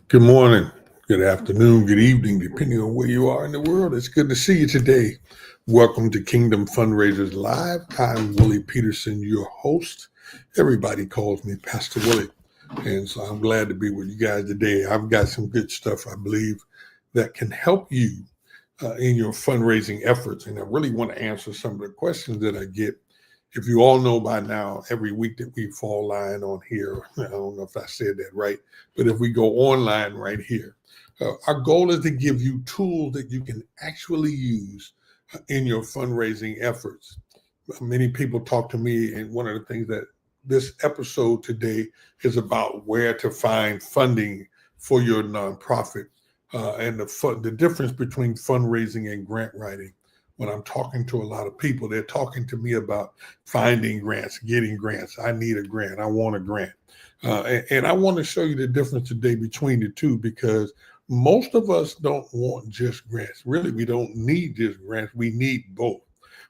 Good morning, good afternoon, good evening, depending on where you are in the world. It's good to see you today. Welcome to Kingdom Fundraisers Live. I'm Willie Peterson, your host. Everybody calls me Pastor Willie. And so I'm glad to be with you guys today. I've got some good stuff, I believe, that can help you in your fundraising efforts. And I really want to answer some of the questions that I get. If you all know by now, every week that we fall line on here, I don't know if I said that right, but if we go online right here, our goal is to give you tools that you can actually use in your fundraising efforts. Many people talk to me, and one of the things that this episode today is about where to find funding for your nonprofit and the difference between fundraising and grant writing. When I'm talking to a lot of people, they're talking to me about finding grants, getting grants. I need a grant. I want a grant. And I want to show you the difference today between the two because most of us don't want just grants. Really, we don't need just grants. We need both.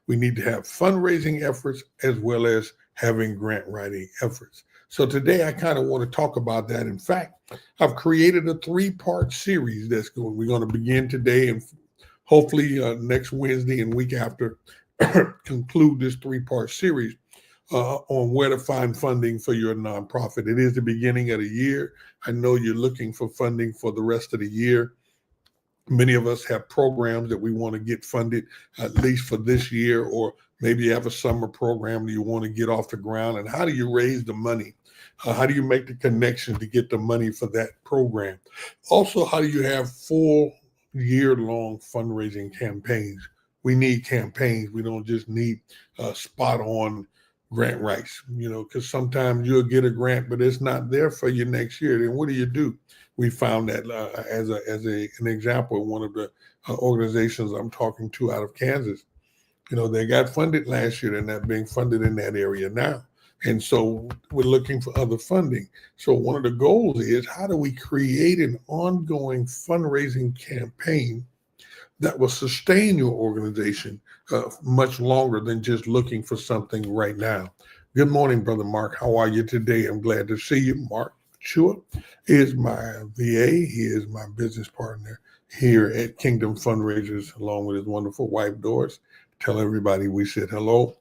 We need to have fundraising efforts as well as having grant writing efforts. So today I kind of want to talk about that. In fact, I've created a 3-part series that's going. We're going to begin today and hopefully next Wednesday and week after conclude this 3-part series on where to find funding for your nonprofit. It is the beginning of the year. I know you're looking for funding for the rest of the year. Many of us have programs that we want to get funded at least for this year, or maybe you have a summer program that you want to get off the ground. And how do you raise the money? How do you make the connection to get the money for that program? Also, how do you have full year-long fundraising campaigns? We need campaigns. We don't just need spot-on grant writes, because sometimes you'll get a grant, but it's not there for you next year. Then what do? We found that as an example, one of the organizations I'm talking to out of Kansas, they got funded last year. They're not being funded in that area now. And so we're looking for other funding. So one of the goals is, how do we create an ongoing fundraising campaign that will sustain your organization much longer than just looking for something right now? Good morning, Brother Mark. How are you today? I'm glad to see you. Mark Chua is my VA. He is my business partner here at Kingdom Fundraisers, along with his wonderful wife, Doris. Tell everybody we said hello.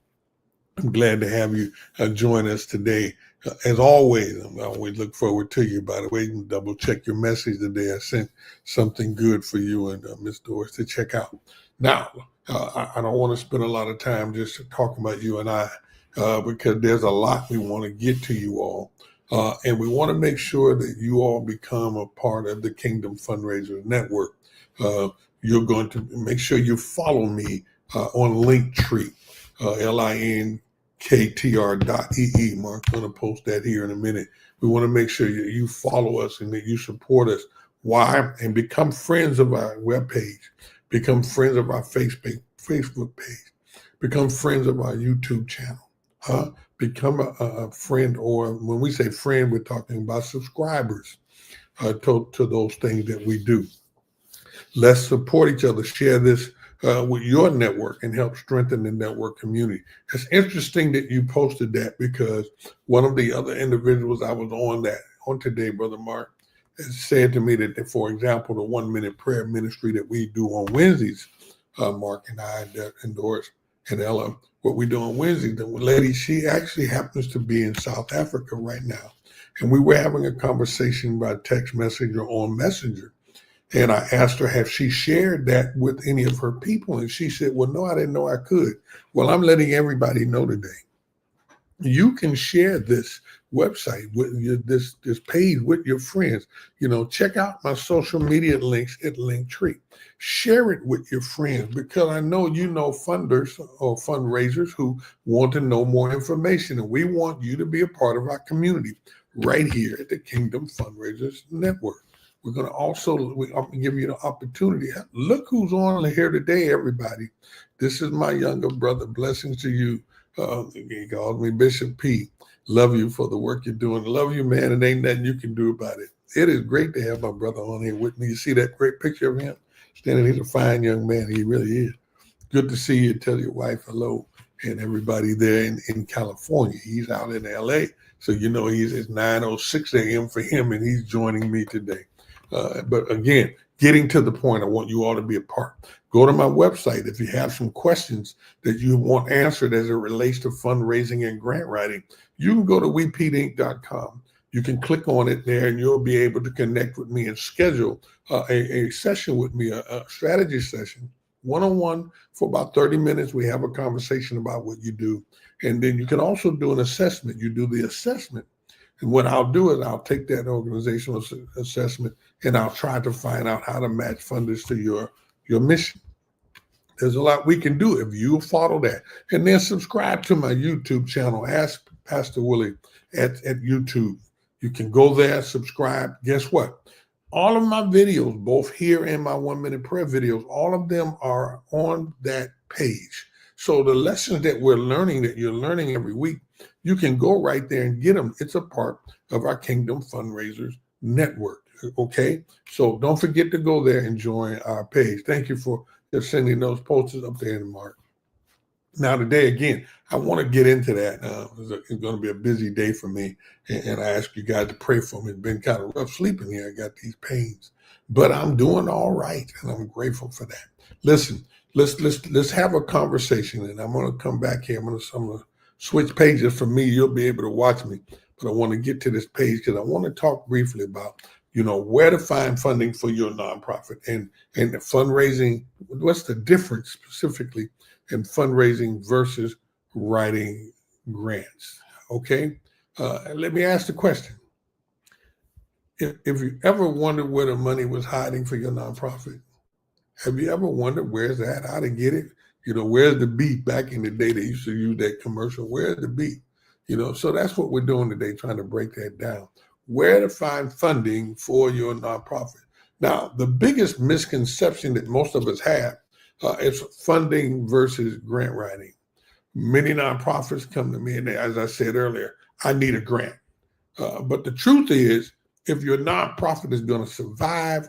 I'm glad to have you join us today. As always, I always look forward to you. By the way, you can double check your message today. I sent something good for you and Miss Doris to check out. Now, I don't want to spend a lot of time just talking about you and I because there's a lot we want to get to you all. And we want to make sure that you all become a part of the Kingdom Fundraisers Network. You're going to make sure you follow me on Linktree, linktr.ee. Mark's going to post that here in a minute. We want to make sure you follow us and that you support us. Why? And become friends of our webpage. Become friends of our Facebook page. Become friends of our YouTube channel. Become a friend, or when we say friend, we're talking about subscribers to those things that we do. Let's support each other. Share this with your network and help strengthen the network community. It's interesting that you posted that because one of the other individuals I was on today, Brother Mark, said to me that, for example, the 1-minute prayer ministry that we do on Wednesdays, Mark and I and Doris and Ella, what we do on Wednesdays, the lady, she actually happens to be in South Africa right now. And we were having a conversation by text message or on Messenger. And I asked her, have she shared that with any of her people? And she said, well, no, I didn't know I could. Well, I'm letting everybody know today. You can share this website with this page with your friends. Check out my social media links at Linktree. Share it with your friends because I know funders or fundraisers who want to know more information. And we want you to be a part of our community right here at the Kingdom Fundraisers Network. We're going to also give you the opportunity. Look who's on here today, everybody. This is my younger brother. Blessings to you. He calls me Bishop P. Love you for the work you're doing. Love you, man, and ain't nothing you can do about it. It is great to have my brother on here with me. You see that great picture of him? Standing, he's a fine young man. He really is. Good to see you. Tell your wife hello and everybody there in California. He's out in LA. So it's 9:06 a.m. for him, and he's joining me today. But again, getting to the point, I want you all to be a part. Go to my website if you have some questions that you want answered as it relates to fundraising and grant writing. You can go to wepeatinc.com. You can click on it there and you'll be able to connect with me and schedule a session with me, a strategy session, one-on-one for about 30 minutes. We have a conversation about what you do. And then you can also do an assessment. You do the assessment. And what I'll do is I'll take that organizational assessment and I'll try to find out how to match funders to your mission. There's a lot we can do if you follow that. And then subscribe to my YouTube channel, Ask Pastor Willie at YouTube. You can go there, subscribe. Guess what? All of my videos, both here and my 1 minute prayer videos, all of them are on that page. So the lessons that we're learning, that you're learning every week, you can go right there and get them. It's a part of our Kingdom Fundraisers network. Okay. So don't forget to go there and join our page. Thank you for sending those posters up there in the mark. Now, today, again, I want to get into that. It's going to be a busy day for me. And I ask you guys to pray for me. It's been kind of rough sleeping here. I got these pains, but I'm doing all right. And I'm grateful for that. Listen, let's have a conversation. And I'm going to come back here. I'm going to switch pages for me. You'll be able to watch me. But I want to get to this page because I want to talk briefly about, where to find funding for your nonprofit and the fundraising. What's the difference specifically in fundraising versus writing grants? Okay. Let me ask the question. If you ever wondered where the money was hiding for your nonprofit, have you ever wondered where's that, how to get it? Where's the beat? Back in the day, they used to use that commercial. Where's the beat? So that's what we're doing today, trying to break that down. Where to find funding for your nonprofit. Now, the biggest misconception that most of us have is funding versus grant writing. Many nonprofits come to me and as I said earlier, I need a grant. But the truth is, if your nonprofit is going to survive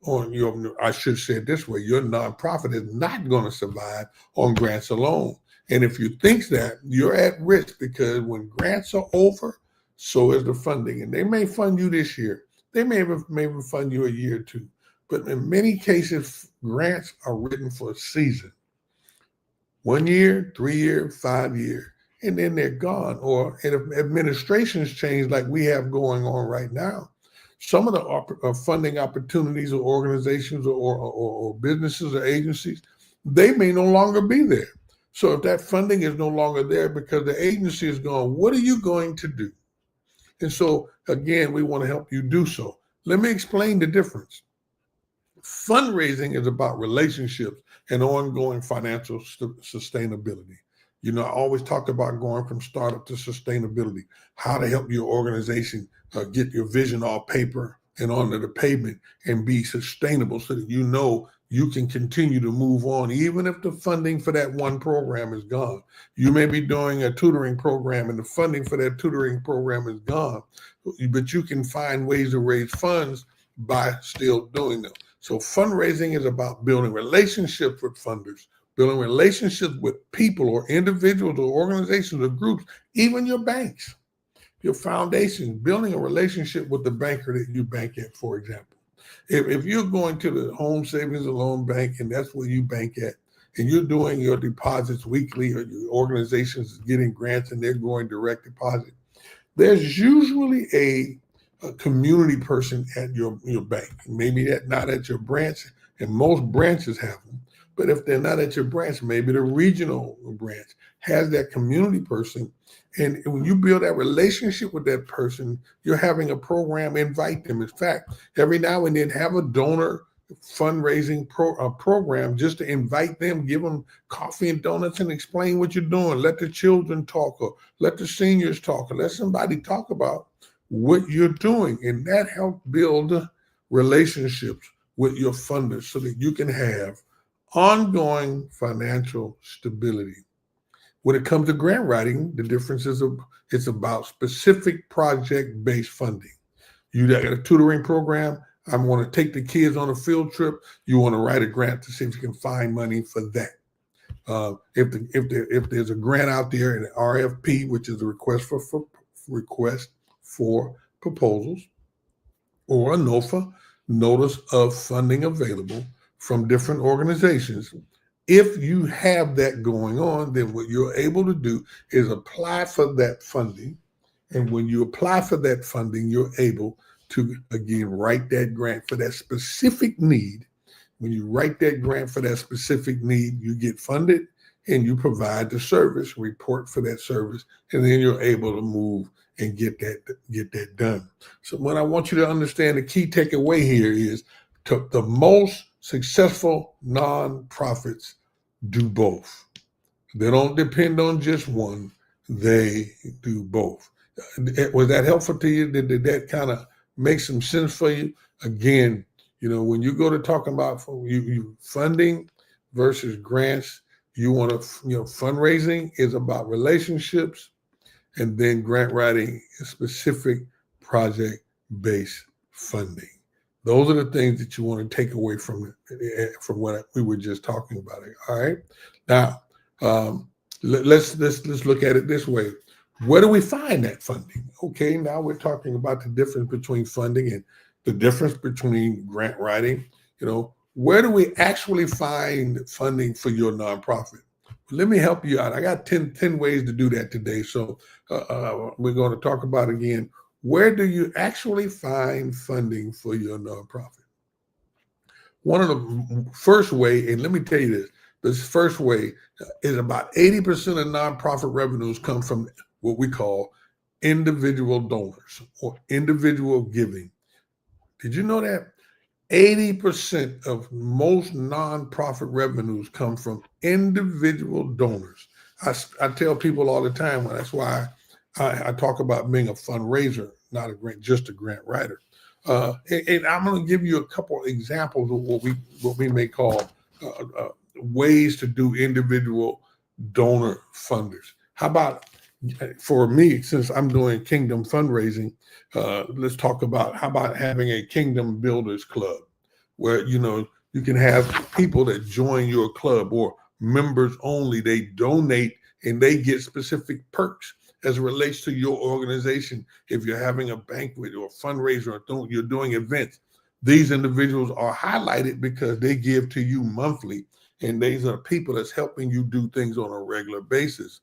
I should say it this way, your nonprofit is not going to survive on grants alone. And if you think that, you're at risk because when grants are over, so is the funding. And they may fund you this year. They may even fund you a year or two. But in many cases, grants are written for a season. 1 year, 3 year, 5 year, and then they're gone. Or if administrations change like we have going on right now, some of the funding opportunities or organizations or businesses or agencies, they may no longer be there. So if that funding is no longer there because the agency is gone, what are you going to do? And so, again, we want to help you do so. Let me explain the difference. Fundraising is about relationships and ongoing financial sustainability. I always talk about going from startup to sustainability, how to help your organization get your vision off paper and onto the pavement and be sustainable so that you can continue to move on, even if the funding for that one program is gone. You may be doing a tutoring program and the funding for that tutoring program is gone, but you can find ways to raise funds by still doing them. So fundraising is about building relationships with funders, building relationships with people or individuals or organizations or groups, even your banks, your foundations, building a relationship with the banker that you bank at, for example. If you're going to the Home Savings and Loan Bank and that's where you bank at, and you're doing your deposits weekly or your organization is getting grants and they're going direct deposit, there's usually a community person at your bank. Maybe not at your branch, and most branches have them. But if they're not at your branch, maybe the regional branch has that community person. And when you build that relationship with that person, you're having a program, invite them. In fact, every now and then have a donor fundraising program just to invite them, give them coffee and donuts and explain what you're doing. Let the children talk or let the seniors talk or let somebody talk about what you're doing. And that helps build relationships with your funders so that you can have ongoing financial stability. When it comes to grant writing, the difference is it's about specific project-based funding. You got a tutoring program. I want to take the kids on a field trip. You want to write a grant to see if you can find money for that. If there's a grant out there, an RFP, which is a request for proposals, or a NOFA, notice of funding available from different organizations. If you have that going on, then what you're able to do is apply for that funding. And when you apply for that funding, you're able to, again, write that grant for that specific need. When you write that grant for that specific need, you get funded and you provide the service, report for that service, and then you're able to move and get that done. So what I want you to understand, the key takeaway here is the most successful nonprofits do both. They don't depend on just one, they do both. Was that helpful to you? Did that kind of make some sense for you? Again, when you go to talking about you funding versus grants, you want to, fundraising is about relationships, and then grant writing is specific project-based funding. Those are the things that you want to take away from what we were just talking about. All right. Now, let's look at it this way. Where do we find that funding? Okay, now we're talking about the difference between funding and the difference between grant writing. Where do we actually find funding for your nonprofit? Let me help you out. I got 10 ways to do that today. So we're going to talk about, again, where do you actually find funding for your nonprofit? One of the first way, and let me tell you this first way is about 80% of nonprofit revenues come from what we call individual donors or individual giving. Did you know that? 80% of most nonprofit revenues come from individual donors. I tell people all the time, that's why I talk about being a fundraiser, not just a grant writer. And I'm going to give you a couple examples of what we may call ways to do individual donor funders. How about, for me, since I'm doing Kingdom Fundraising, let's talk about how about having a Kingdom Builders Club, where you can have people that join your club, or members only. They donate and they get specific perks as it relates to your organization. If you're having a banquet or fundraiser, or you're doing events, these individuals are highlighted because they give to you monthly, and these are people that's helping you do things on a regular basis.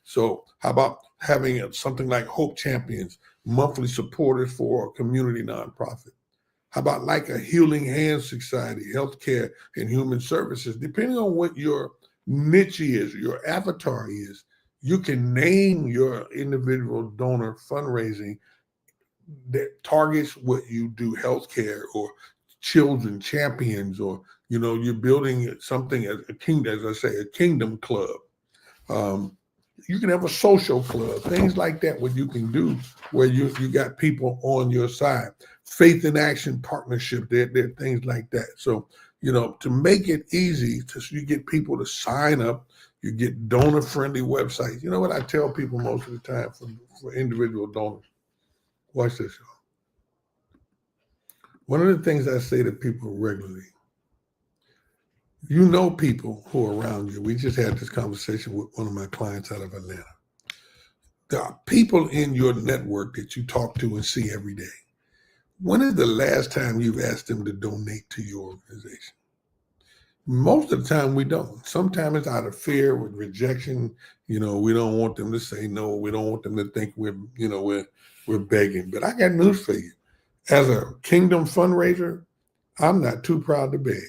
So how about having something like Hope Champions, monthly supporters for a community nonprofit? How about like a Healing Hands Society, healthcare and human services? Depending on what your niche is, your avatar is, you can name your individual donor fundraising that targets what you do, healthcare or children champions, or you're building something as a kingdom, as I say, a kingdom club. You can have a social club, things like that, what you can do where you got people on your side. Faith in Action Partnership, there are things like that. So, to make it easy, you get people to sign up, you get donor-friendly websites. You know what I tell people most of the time for individual donors? Watch this, y'all. One of the things I say to people regularly, people who are around you. We just had this conversation with one of my clients out of Atlanta. There are people in your network that you talk to and see every day. When is the last time you've asked them to donate to your organization? Most of the time we don't. Sometimes it's out of fear, with rejection. We don't want them to say no. We don't want them to think we're begging. But I got news for you. As a Kingdom fundraiser, I'm not too proud to beg.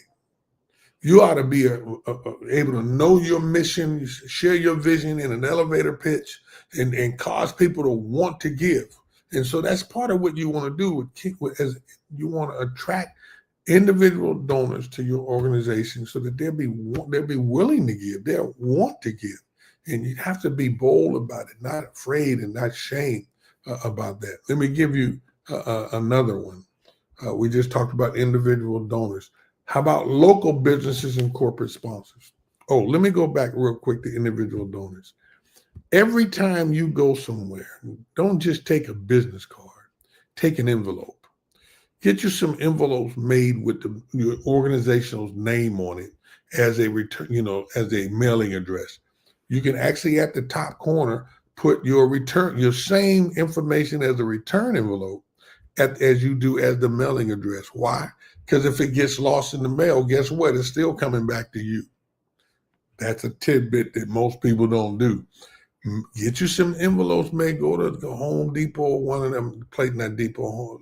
You ought to be able to know your mission, share your vision in an elevator pitch, and cause people to want to give. And so that's part of what you want to do as you want to attract individual donors to your organization, so that they'll be willing to give, they'll want to give. And you have to be bold about it, not afraid and not ashamed about that. Let me give you another one. We just talked about individual donors. How about local businesses and corporate sponsors? Oh, let me go back real quick to individual donors. Every time you go somewhere, don't just take a business card, take an envelope. Get you some envelopes made with your organization's name on it as a return, as a mailing address. You can actually at the top corner put your same information as a return envelope, as you do as the mailing address. Why? Because if it gets lost in the mail, guess what? It's still coming back to you. That's a tidbit that most people don't do. Get you some envelopes made. Go to the Home Depot, one of them, not Depot,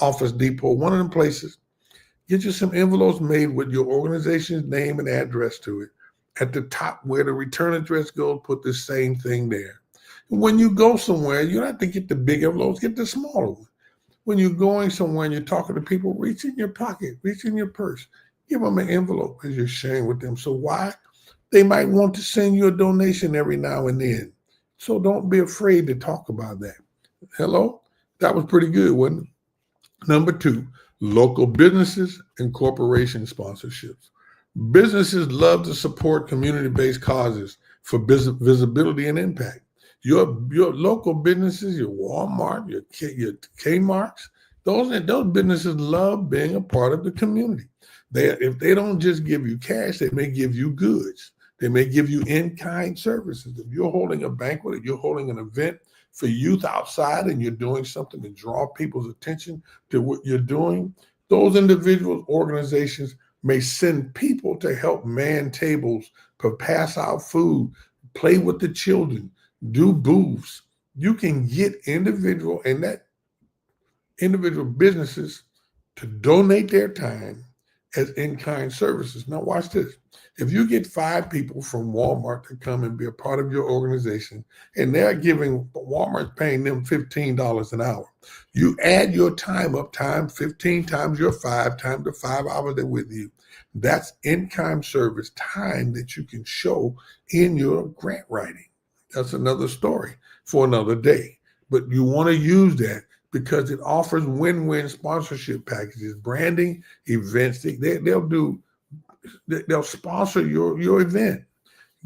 Office Depot, one of them places. Get you some envelopes made with your organization's name and address to it. At the top where the return address goes, put the same thing there. And when you go somewhere, you don't have to get the big envelopes, get the smaller one. When you're going somewhere and you're talking to people, reach in your pocket, reach in your purse, give them an envelope as you're sharing with them. So why? They might want to send you a donation every now and then. So don't be afraid to talk about that. Hello? That was pretty good, wasn't it? Number 2, local businesses and corporation sponsorships. Businesses love to support community-based causes for visibility and impact. Your local businesses, your Walmart, your Kmarts, those businesses love being a part of the community. If they don't just give you cash, they may give you goods. They may give you in-kind services. If you're holding a banquet, if you're holding an event for youth outside and you're doing something to draw people's attention to what you're doing, those individuals, organizations may send people to help man tables, pass out food, play with the children, do booths. You can get individual businesses to donate their time as in-kind services. Now watch this. If you get 5 people from Walmart to come and be a part of your organization, and Walmart's paying them $15 an hour, you add your time up, 15 times your 5, times the 5 hours they're with you. That's in-kind service time that you can show in your grant writing. That's another story for another day. But you want to use that because it offers win-win sponsorship packages, branding, events. They'll sponsor your event.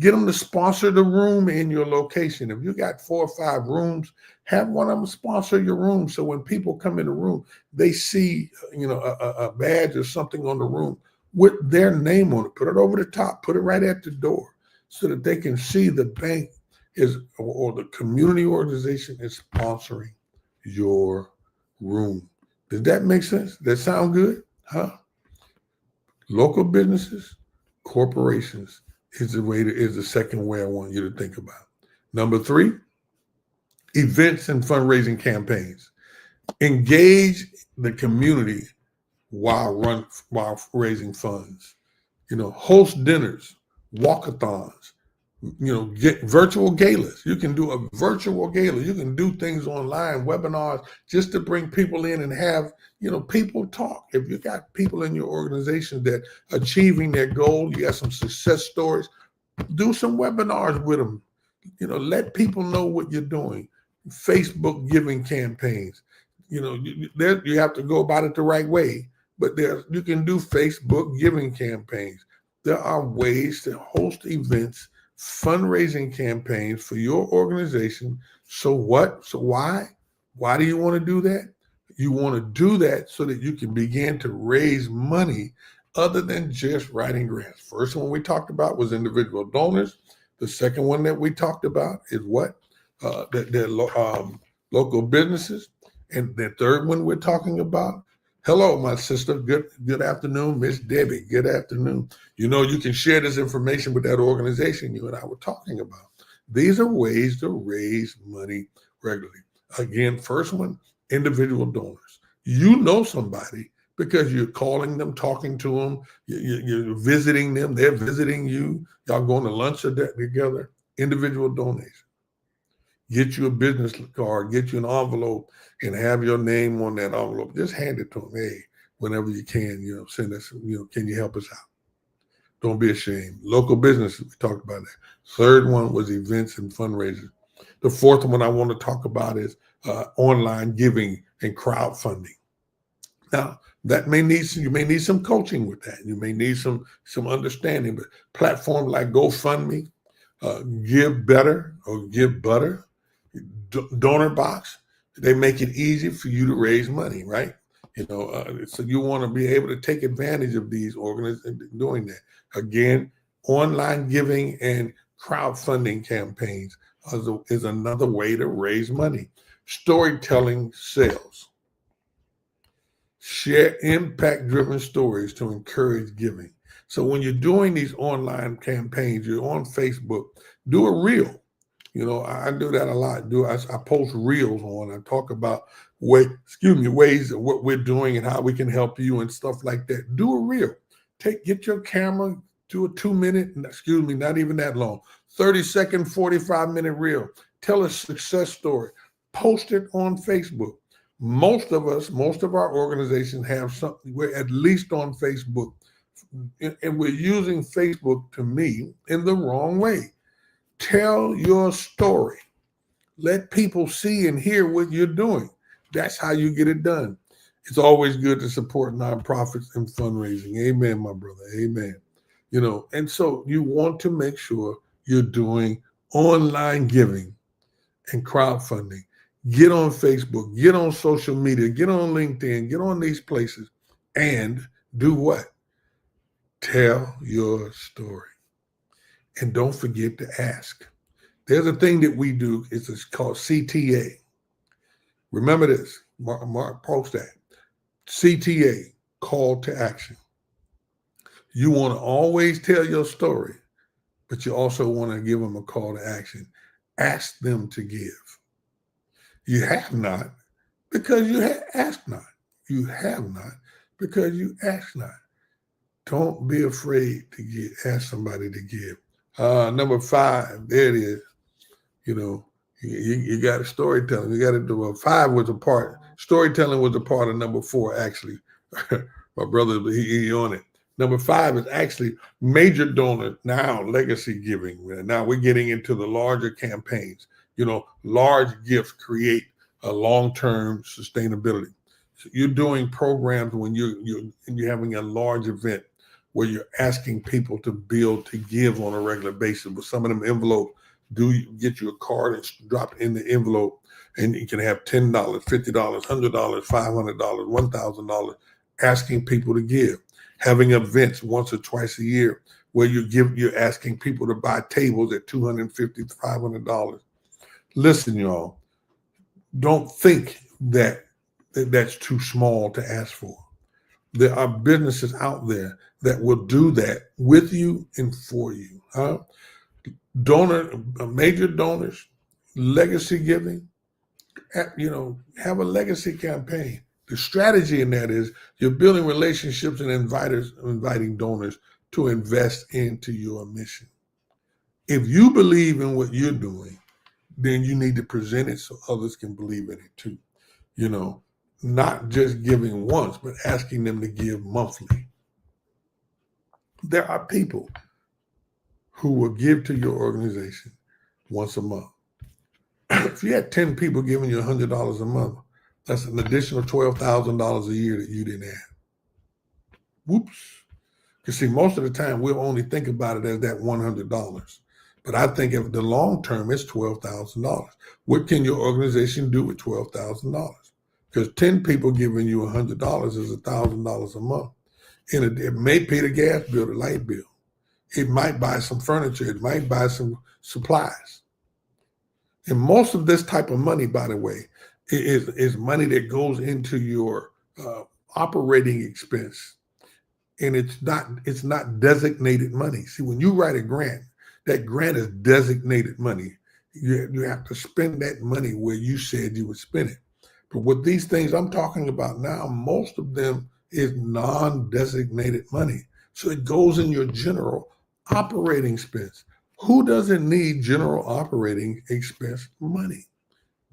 Get them to sponsor the room in your location. If you got 4 or 5 rooms, have one of them sponsor your room. So when people come in the room, they see, a badge or something on the room with their name on it. Put it over the top, put it right at the door so that they can see the bank or the community organization is sponsoring your room. Does that make sense? That sound good? Huh? Local businesses, corporations is the second way I want you to think about. Number 3, events and fundraising campaigns. Engage the community while raising funds. Host dinners, walkathons, get virtual galas. You can do a virtual gala. You can do things online, webinars, just to bring people in and have, people talk. If you got people in your organization that are achieving their goal, you got some success stories, do some webinars with them. Let people know what you're doing. Facebook giving campaigns. You have to go about it the right way, but you can do Facebook giving campaigns. There are ways to host events, fundraising campaigns for your organization. So what? So why? Why do you want to do that? You want to do that so that you can begin to raise money other than just writing grants. First one we talked about was individual donors. The second one that we talked about is what? Local businesses. And the third one we're talking about, hello, my sister. Good afternoon, Miss Debbie. Good afternoon. You can share this information with that organization you and I were talking about. These are ways to raise money regularly. Again, first one, individual donors. You know somebody because you're calling them, talking to them, you're visiting them, they're visiting you, y'all going to lunch together, individual donation. Get you a business card, get you an envelope, and have your name on that envelope. Just hand it to them. Hey, whenever you can, send us, can you help us out? Don't be ashamed. Local businesses, we talked about that. Third one was events and fundraisers. The fourth one I want to talk about is online giving and crowdfunding. Now, you may need some coaching with that. You may need some understanding, but platforms like GoFundMe, Give Better or Give Butter, Donor Box, they make it easy for you to raise money, right? So you want to be able to take advantage of these organizations doing that. Again, online giving and crowdfunding campaigns is another way to raise money. Storytelling sales. Share impact-driven stories to encourage giving. So when you're doing these online campaigns, you're on Facebook, do a reel. I do that a lot. I post reels I talk about ways of what we're doing and how we can help you and stuff like that. Do a reel. Get your camera, do a 2-minute, not even that long, 30-second, 45-minute reel. Tell a success story. Post it on Facebook. Most of our organizations have something. We're at least on Facebook, and we're using Facebook, to me, in the wrong way. Tell your story. Let people see and hear what you're doing. That's how you get it done. It's always good to support nonprofits and fundraising. Amen, my brother. Amen. And so you want to make sure you're doing online giving and crowdfunding. Get on Facebook, get on social media, get on LinkedIn, get on these places, and do what? Tell your story. And don't forget to ask. There's a thing that we do. It's called CTA. Remember this. Mark, post that. CTA, call to action. You want to always tell your story, but you also want to give them a call to action. Ask them to give. You have not because you ask not. You have not because you ask not. Don't be afraid to ask somebody to give. Number 5, there it is. You got a storytelling. You got to do 5 was a part. Storytelling was a part of number 4, actually. My brother, he on it. Number 5 is actually major donor, now legacy giving. Now we're getting into the larger campaigns. Large gifts create a long-term sustainability. So you're doing programs when you're having a large event where you're asking people to build, to give on a regular basis. With some of them envelopes, you get you a card and drop it in the envelope, and you can have $10, $50, $100, $500, $1,000, asking people to give. Having events once or twice a year where you're asking people to buy tables at $250 to $500. Listen, y'all, don't think that's too small to ask for. There are businesses out there that will do that with you and for you. Major donors, legacy giving, have a legacy campaign. The strategy in that is you're building relationships and inviting donors to invest into your mission. If you believe in what you're doing, then you need to present it so others can believe in it too. Not just giving once, but asking them to give monthly. There are people who will give to your organization once a month. If you had 10 people giving you $100 a month, that's an additional $12,000 a year that you didn't have. Whoops. Because see, most of the time we'll only think about it as that $100. But I think if the long term, it's $12,000. What can your organization do with $12,000? Because 10 people giving you $100 is $1,000 a month. And it may pay the gas bill, the light bill. It might buy some furniture. It might buy some supplies. And most of this type of money, by the way, is money that goes into your operating expense. And it's not designated money. See, when you write a grant, that grant is designated money. You have to spend that money where you said you would spend it. But with these things I'm talking about now, most of them is non-designated money. So it goes in your general operating expense. Who doesn't need general operating expense money?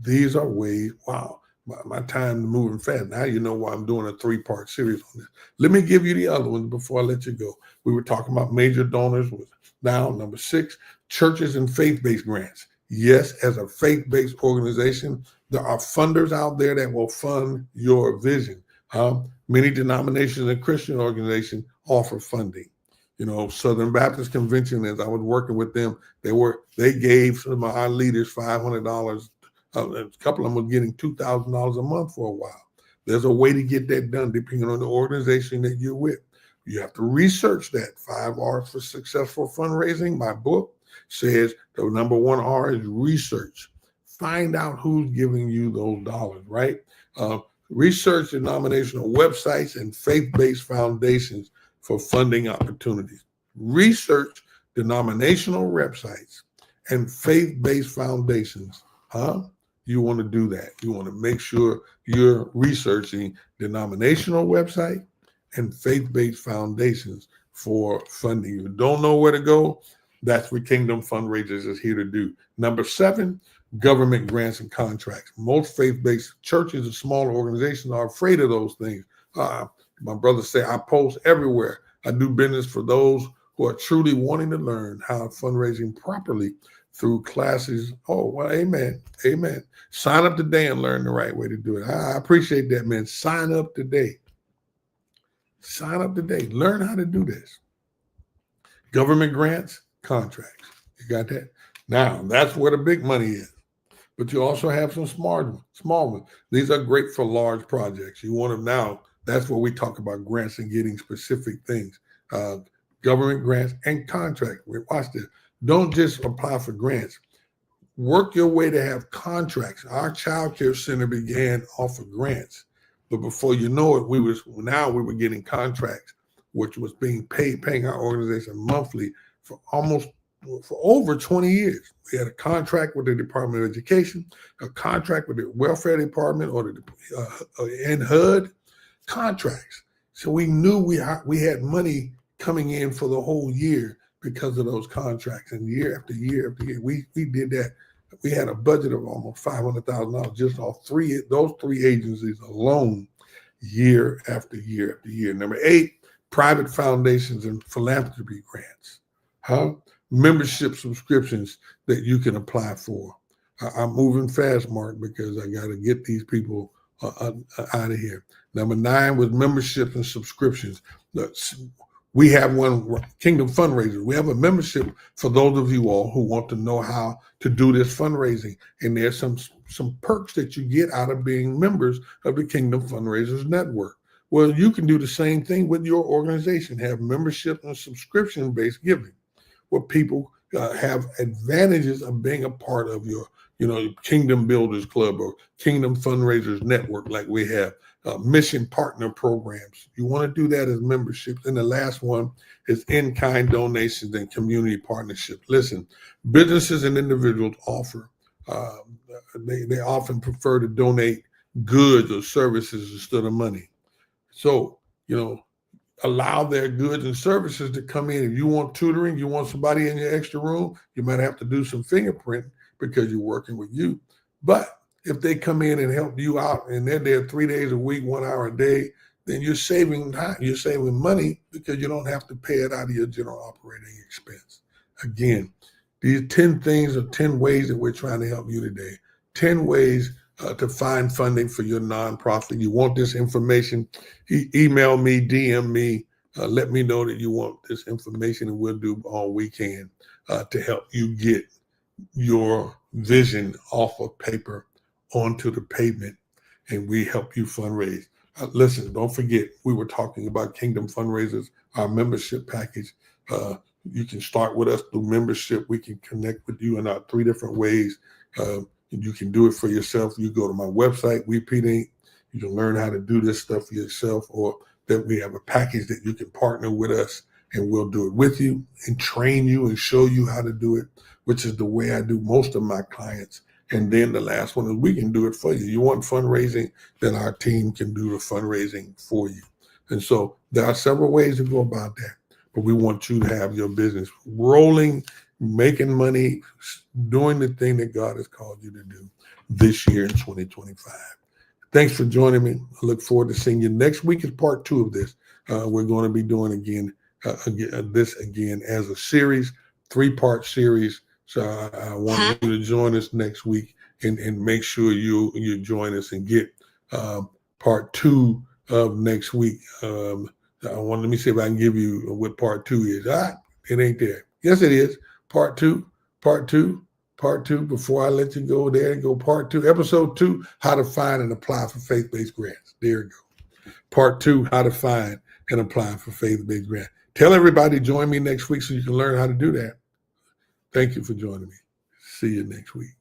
These are ways, wow, my time moving fast. Now you know why I'm doing a 3-part series on this. Let me give you the other ones before I let you go. We were talking about major donors. Now, number 6, churches and faith-based grants. Yes, as a faith-based organization, there are funders out there that will fund your vision. Many denominations and Christian organizations offer funding. Southern Baptist Convention, as I was working with them, they gave some of our leaders $500. A couple of them were getting $2,000 a month for a while. There's a way to get that done depending on the organization that you're with. You have to research that. 5 R's for Successful Fundraising. My book says the number 1 R is research. Find out who's giving you those dollars, right? Research denominational websites and faith-based foundations for funding opportunities. Research denominational websites and faith-based foundations. You want to do that. You want to make sure you're researching denominational website and faith-based foundations for funding. You don't know where to go? That's what Kingdom Fundraisers is here to do. Number 7, government grants and contracts. Most faith-based churches and smaller organizations are afraid of those things. My brother say, I post everywhere. I do business for those who are truly wanting to learn how fundraising properly through classes. Oh, well, amen. Amen. Sign up today and learn the right way to do it. I appreciate that, man. Sign up today. Sign up today. Learn how to do this. Government grants, contracts. You got that? Now, that's where the big money is. But you also have some small ones. These are great for large projects. You want them now. That's where we talk about grants and getting specific things. Government grants and contract. Watch this. Don't just apply for grants. Work your way to have contracts. Our child care center began off of grants. But before you know it, we were getting contracts, which was paying our organization monthly for over 20 years. We had a contract with the Department of Education, a contract with the Welfare Department or and HUD contracts. So we knew we had money coming in for the whole year because of those contracts. And year after year after year, we did that. We had a budget of almost $500,000 just off those three agencies alone, year after year after year. Number 8, private foundations and philanthropy grants. Membership subscriptions that you can apply for. I'm moving fast, Mark, because I got to get these people out of here. Number 9 was membership and subscriptions. We have one, Kingdom Fundraisers. We have a membership for those of you all who want to know how to do this fundraising. And there's some perks that you get out of being members of the Kingdom Fundraisers Network. Well, you can do the same thing with your organization. Have membership and subscription-based giving, where people have advantages of being a part of your, Kingdom Builders Club or Kingdom Fundraisers Network, like we have. Mission partner programs. You want to do that as memberships. And the last one is in-kind donations and community partnerships. Listen, businesses and individuals they often prefer to donate goods or services instead of money. So, allow their goods and services to come in. If you want tutoring, you want somebody in your extra room, you might have to do some fingerprinting because you're working with you. But if they come in and help you out and they're there 3 days a week, 1 hour a day, then you're saving time. You're saving money because you don't have to pay it out of your general operating expense. Again, these 10 things are 10 ways that we're trying to help you today. 10 ways to find funding for your nonprofit. You want this information, email me, DM me, let me know that you want this information, and we'll do all we can to help you get your vision off of paper onto the pavement, and we help you fundraise. Listen, don't forget, we were talking about Kingdom Fundraisers, our membership package. You can start with us through membership. We can connect with you in our 3 different ways. You can do it for yourself. You go to my website, WePete. You can learn how to do this stuff for yourself, or that we have a package that you can partner with us and we'll do it with you and train you and show you how to do it, which is the way I do most of my clients. And then the last one is we can do it for you. You want fundraising, then our team can do the fundraising for you. And so there are several ways to go about that. But we want you to have your business rolling, making money, doing the thing that God has called you to do this year in 2025. Thanks for joining me. I look forward to seeing you. Next week is part 2 of this. We're going to be doing this again as a series, 3-part series. So I want you to join us next week and make sure you join us and get part 2 of next week. Let me see if I can give you what part 2 is. It ain't there. Yes, it is. Part 2. Before I let you go there and go part 2, episode 2, how to find and apply for faith-based grants. There you go. Part 2, how to find and apply for faith-based grants. Tell everybody, join me next week so you can learn how to do that. Thank you for joining me. See you next week.